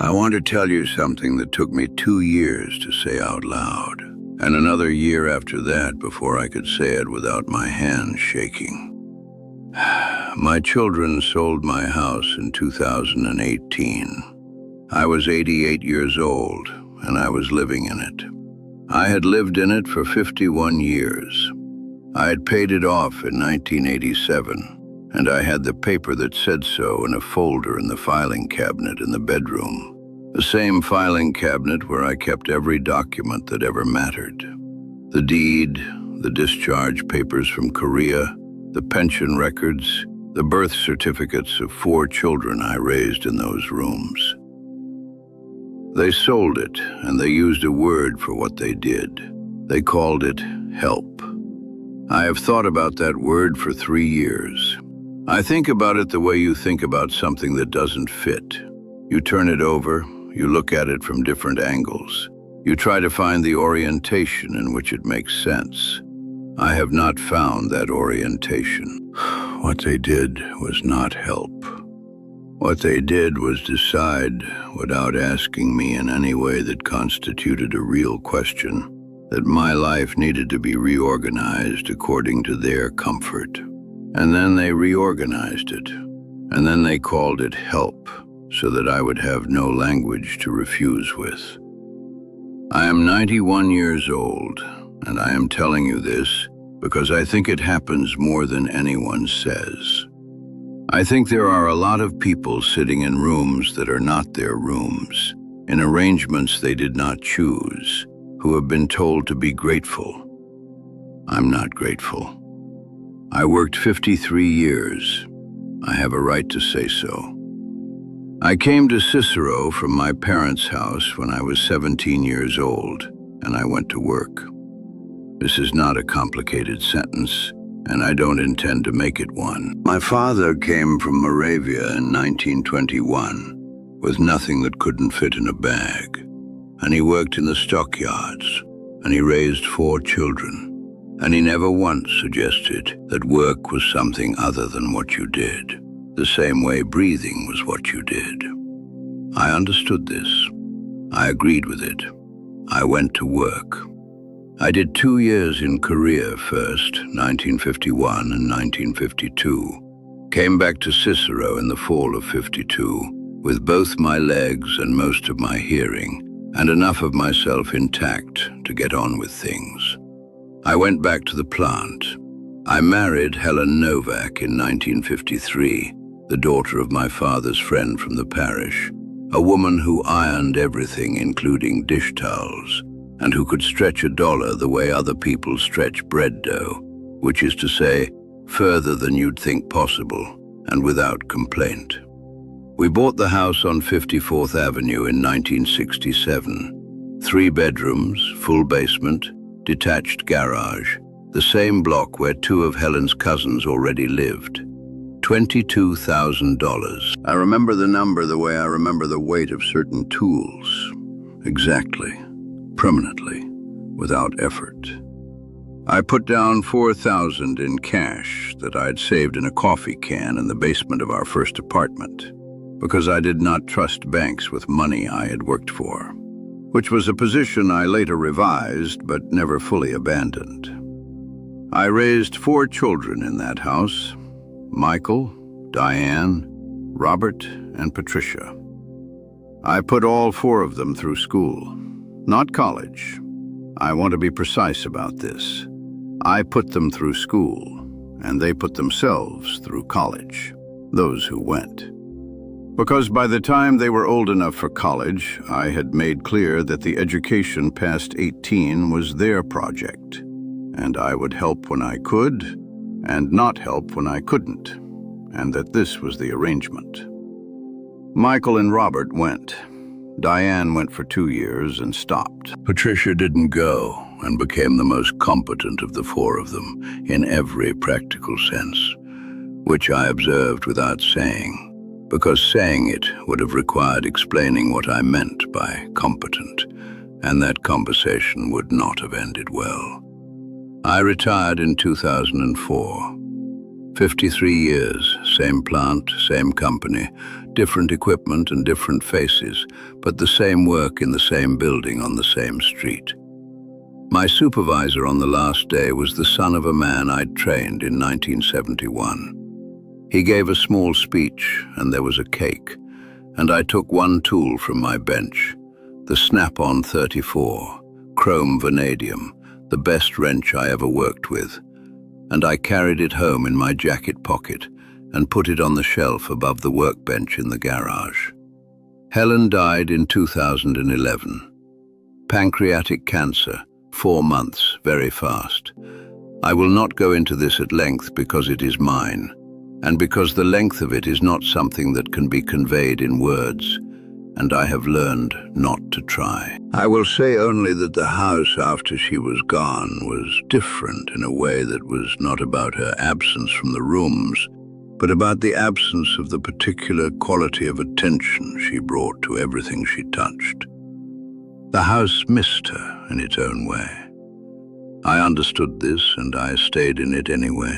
I want to tell you something that took me 2 years to say out loud, and another year after that before I could say it without my hands shaking. My children sold my house in 2018. I was 88 years old, and I was living in it. I had lived in it for 51 years. I had paid it off in 1987. And I had the paper that said so in a folder in the filing cabinet in the bedroom. The same filing cabinet where I kept every document that ever mattered. The deed, the discharge papers from Korea, the pension records, the birth certificates of 4 children I raised in those rooms. They sold it, and they used a word for what they did. They called it help. I have thought about that word for 3 years. I think about it the way you think about something that doesn't fit. You turn it over, you look at it from different angles. You try to find the orientation in which it makes sense. I have not found that orientation. What they did was not help. What they did was decide, without asking me in any way that constituted a real question, that my life needed to be reorganized according to their comfort. And then they reorganized it, and then they called it help, so that I would have no language to refuse with. I am 91 years old, and I am telling you this because I think it happens more than anyone says. I think there are a lot of people sitting in rooms that are not their rooms, in arrangements they did not choose, who have been told to be grateful. I'm not grateful. I worked 53 years. I have a right to say so. I came to Cicero from my parents' house when I was 17 years old, and I went to work. This is not a complicated sentence, and I don't intend to make it one. My father came from Moravia in 1921 with nothing that couldn't fit in a bag, and he worked in the stockyards, and he raised 4 children. And he never once suggested that work was something other than what you did, the same way breathing was what you did. I understood this. I agreed with it. I went to work. I did 2 years in Korea first, 1951 and 1952. Came back to Cicero in the fall of '52 with both my legs and most of my hearing, and enough of myself intact to get on with things. I went back to the plant. I married Helen Novak in 1953, the daughter of my father's friend from the parish, a woman who ironed everything, including dish towels, and who could stretch $1 the way other people stretch bread dough, which is to say, further than you'd think possible, and without complaint. We bought the house on 54th Avenue in 1967. 3 bedrooms, full basement, detached garage, the same block where 2 of Helen's cousins already lived. $22,000. I remember the number the way I remember the weight of certain tools. Exactly. Permanently. Without effort. I put down $4,000 in cash that I'd saved in a coffee can in the basement of our first apartment, because I did not trust banks with money I had worked for, which was a position I later revised but never fully abandoned. I raised 4 children in that house: Michael, Diane, Robert, and Patricia. I put all 4 of them through school, not college. I want to be precise about this. I put them through school, and they put themselves through college, those who went. Because by the time they were old enough for college, I had made clear that the education past 18 was their project, and I would help when I could, and not help when I couldn't, and that this was the arrangement. Michael and Robert went. Diane went for 2 years and stopped. Patricia didn't go and became the most competent of the 4 of them in every practical sense, which I observed without saying, because saying it would have required explaining what I meant by competent, and that conversation would not have ended well. I retired in 2004. 53 years, same plant, same company, different equipment and different faces, but the same work in the same building on the same street. My supervisor on the last day was the son of a man I'd trained in 1971. He gave a small speech, and there was a cake, and I took one tool from my bench, the Snap-on 34, chrome vanadium, the best wrench I ever worked with, and I carried it home in my jacket pocket and put it on the shelf above the workbench in the garage. Helen died in 2011. Pancreatic cancer, 4 months, very fast. I will not go into this at length because it is mine, and because the length of it is not something that can be conveyed in words, and I have learned not to try. I will say only that the house after she was gone was different in a way that was not about her absence from the rooms, but about the absence of the particular quality of attention she brought to everything she touched. The house missed her in its own way. I understood this, and I stayed in it anyway,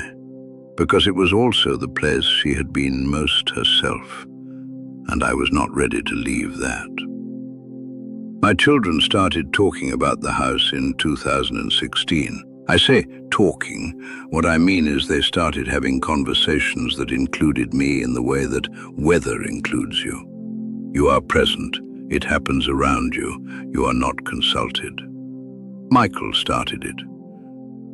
because it was also the place she had been most herself, and I was not ready to leave that. My children started talking about the house in 2016. I say talking. What I mean is they started having conversations that included me in the way that weather includes you. You are present. It happens around you. You are not consulted. Michael started it.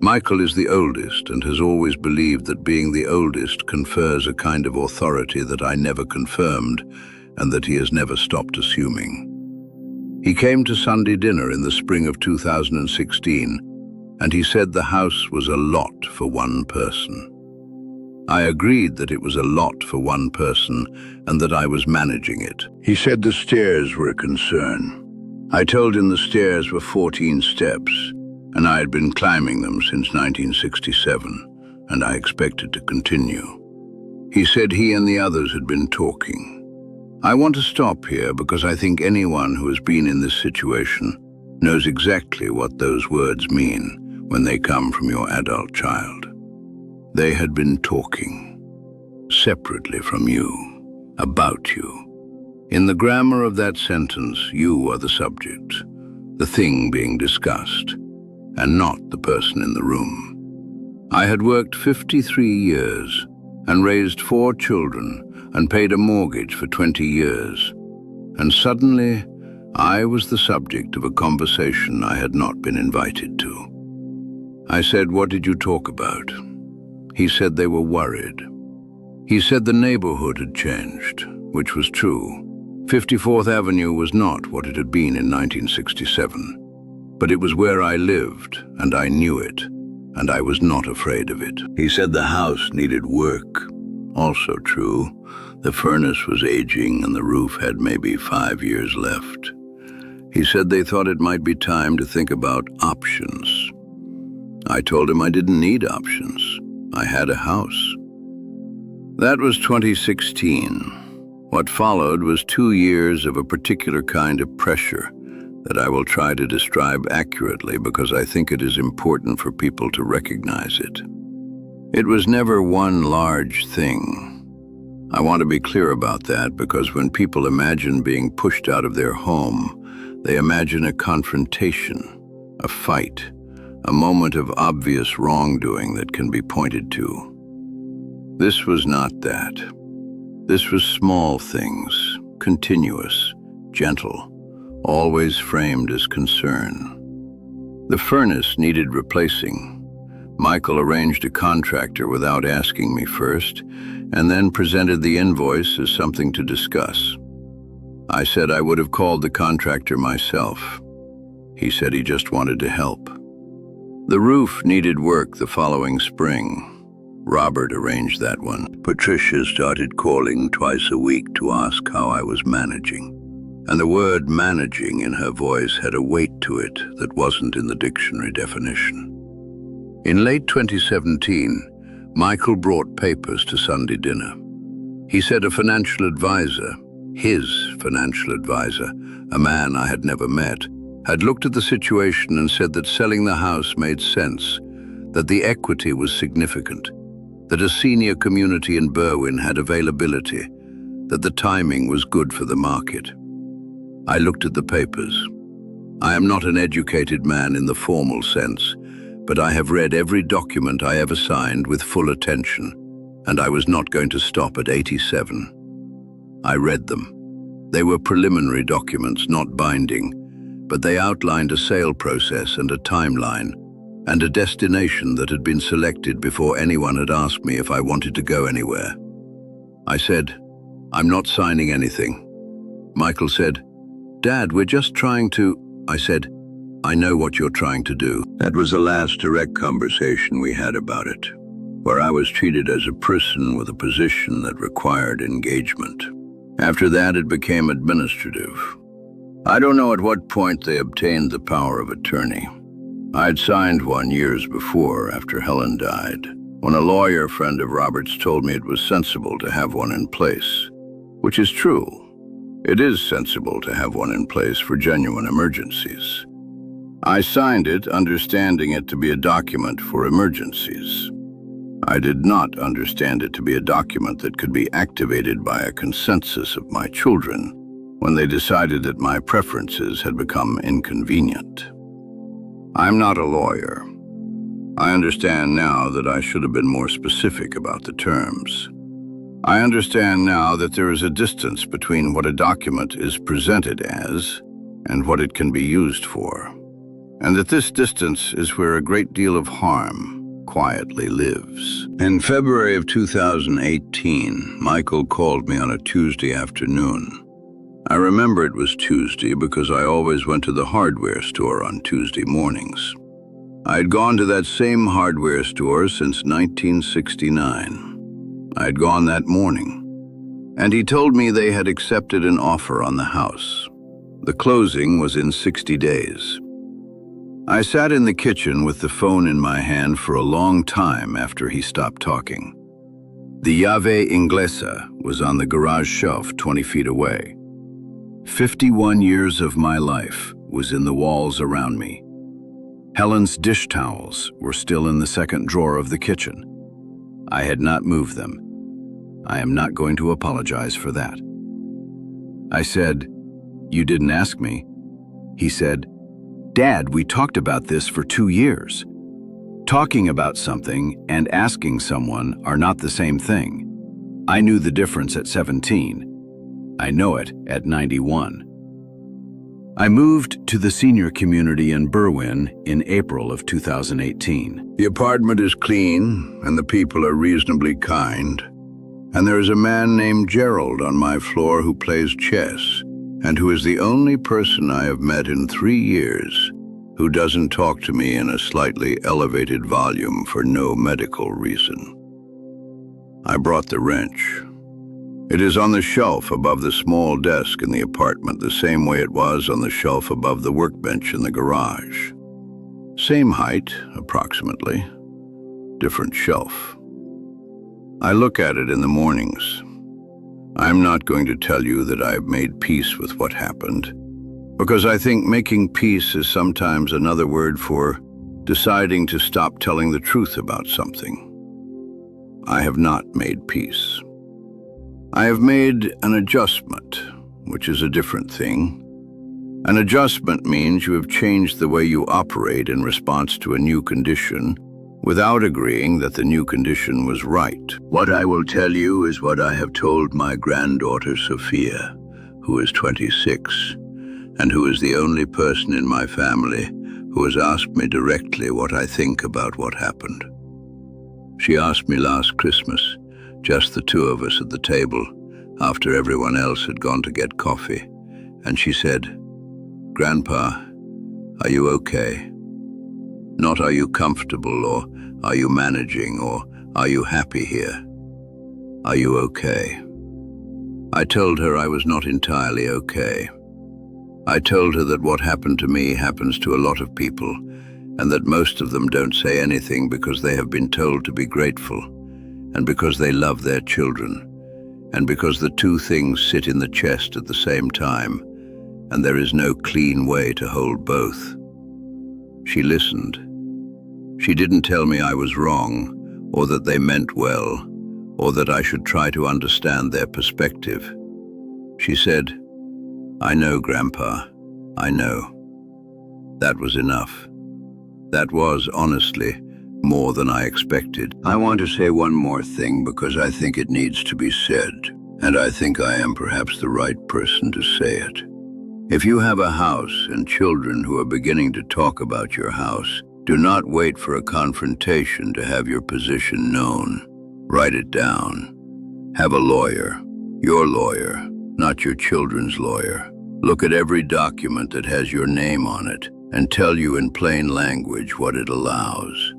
Michael is the oldest and has always believed that being the oldest confers a kind of authority that I never confirmed and that he has never stopped assuming. He came to Sunday dinner in the spring of 2016, and he said the house was a lot for one person. I agreed that it was a lot for one person and that I was managing it. He said the stairs were a concern. I told him the stairs were 14 steps, and I had been climbing them since 1967, and I expected to continue. He said he and the others had been talking. I want to stop here because I think anyone who has been in this situation knows exactly what those words mean when they come from your adult child. They had been talking, separately from you, about you. In the grammar of that sentence, you are the subject, the thing being discussed, and not the person in the room. I had worked 53 years and raised 4 children and paid a mortgage for 20 years, and suddenly I was the subject of a conversation I had not been invited to. I said, "What did you talk about?" He said they were worried. He said the neighborhood had changed, which was true. 54th Avenue was not what it had been in 1967, but it was where I lived, and I knew it, and I was not afraid of it. He said the house needed work. Also true. The furnace was aging and the roof had maybe 5 years left. He said they thought it might be time to think about options. I told him I didn't need options. I had a house. That was 2016. What followed was 2 years of a particular kind of pressure that I will try to describe accurately because I think it is important for people to recognize it. It was never one large thing. I want to be clear about that because when people imagine being pushed out of their home, they imagine a confrontation, a fight, a moment of obvious wrongdoing that can be pointed to. This was not that. This was small things, continuous, gentle, always framed as concern. The furnace needed replacing. Michael arranged a contractor without asking me first, and then presented the invoice as something to discuss. I said I would have called the contractor myself. He said he just wanted to help. The roof needed work the following spring. Robert arranged that one. Patricia started calling twice a week to ask how I was managing. And the word managing in her voice had a weight to it that wasn't in the dictionary definition. In late 2017, Michael brought papers to Sunday dinner. He said a financial advisor, his financial advisor, a man I had never met, had looked at the situation and said that selling the house made sense, that the equity was significant, that a senior community in Berwyn had availability, that the timing was good for the market. I looked at the papers. I am not an educated man in the formal sense, but I have read every document I ever signed with full attention, and I was not going to stop at 87. I read them. They were preliminary documents, not binding, but they outlined a sale process and a timeline, and a destination that had been selected before anyone had asked me if I wanted to go anywhere. I said, "I'm not signing anything." Michael said, "Dad, we're just trying to..." I said, "I know what you're trying to do." That was the last direct conversation we had about it, where I was treated as a person with a position that required engagement. After that, it became administrative. I don't know at what point they obtained the power of attorney. I'd signed one years before, after Helen died, when a lawyer friend of Robert's told me it was sensible to have one in place, which is true. It is sensible to have one in place for genuine emergencies. I signed it, understanding it to be a document for emergencies. I did not understand it to be a document that could be activated by a consensus of my children when they decided that my preferences had become inconvenient. I'm not a lawyer. I understand now that I should have been more specific about the terms. I understand now that there is a distance between what a document is presented as and what it can be used for, and that this distance is where a great deal of harm quietly lives. In February of 2018, Michael called me on a Tuesday afternoon. I remember it was Tuesday because I always went to the hardware store on Tuesday mornings. I had gone to that same hardware store since 1969. I had gone that morning, and he told me they had accepted an offer on the house. The closing was in 60 days. I sat in the kitchen with the phone in my hand for a long time after he stopped talking. The llave inglesa was on the garage shelf 20 feet away. 51 years of my life was in the walls around me. Helen's dish towels were still in the second drawer of the kitchen. I had not moved them. I am not going to apologize for that. I said, "You didn't ask me." He said, "Dad, we talked about this for 2 years. Talking about something and asking someone are not the same thing. I knew the difference at 17. I know it at 91. I moved to the senior community in Berwyn in April of 2018. The apartment is clean and the people are reasonably kind. And there is a man named Gerald on my floor who plays chess and who is the only person I have met in 3 years who doesn't talk to me in a slightly elevated volume for no medical reason. I brought the wrench. It is on the shelf above the small desk in the apartment, the same way it was on the shelf above the workbench in the garage. Same height, approximately. Different shelf. I look at it in the mornings. I'm not going to tell you that I've made peace with what happened, because I think making peace is sometimes another word for deciding to stop telling the truth about something. I have not made peace. I have made an adjustment, which is a different thing. An adjustment means you have changed the way you operate in response to a new condition without agreeing that the new condition was right. What I will tell you is what I have told my granddaughter Sophia, who is 26, and who is the only person in my family who has asked me directly what I think about what happened. She asked me last Christmas, just the two of us at the table, after everyone else had gone to get coffee, and she said, "Grandpa, are you okay? Not are you comfortable, or are you managing, or are you happy here? Are you okay?" I told her I was not entirely okay. I told her that what happened to me happens to a lot of people, and that most of them don't say anything because they have been told to be grateful, and because they love their children, and because the two things sit in the chest at the same time, and there is no clean way to hold both. She listened. She didn't tell me I was wrong, or that they meant well, or that I should try to understand their perspective. She said, "I know, Grandpa. I know." That was enough. That was, honestly, more than I expected. I want to say one more thing because I think it needs to be said, and I think I am perhaps the right person to say it. If you have a house and children who are beginning to talk about your house, do not wait for a confrontation to have your position known. Write it down. Have a lawyer, your lawyer, not your children's lawyer. Look at every document that has your name on it and tell you in plain language what it allows.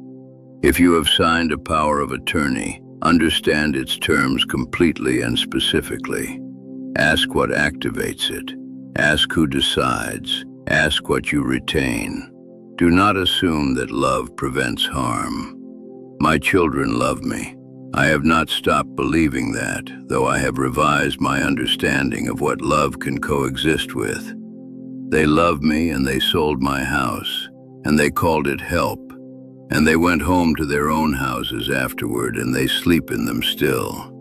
If you have signed a power of attorney, understand its terms completely and specifically. Ask what activates it. Ask who decides. Ask what you retain. Do not assume that love prevents harm. My children love me. I have not stopped believing that, though I have revised my understanding of what love can coexist with. They love me and they sold my house, and they called it help, and they went home to their own houses afterward and they sleep in them still.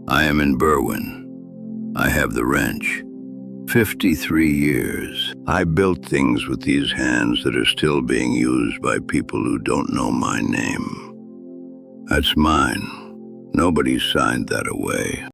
I am in Berwyn. I have the wrench. 53 years. I built things with these hands that are still being used by people who don't know my name. That's mine. Nobody signed that away.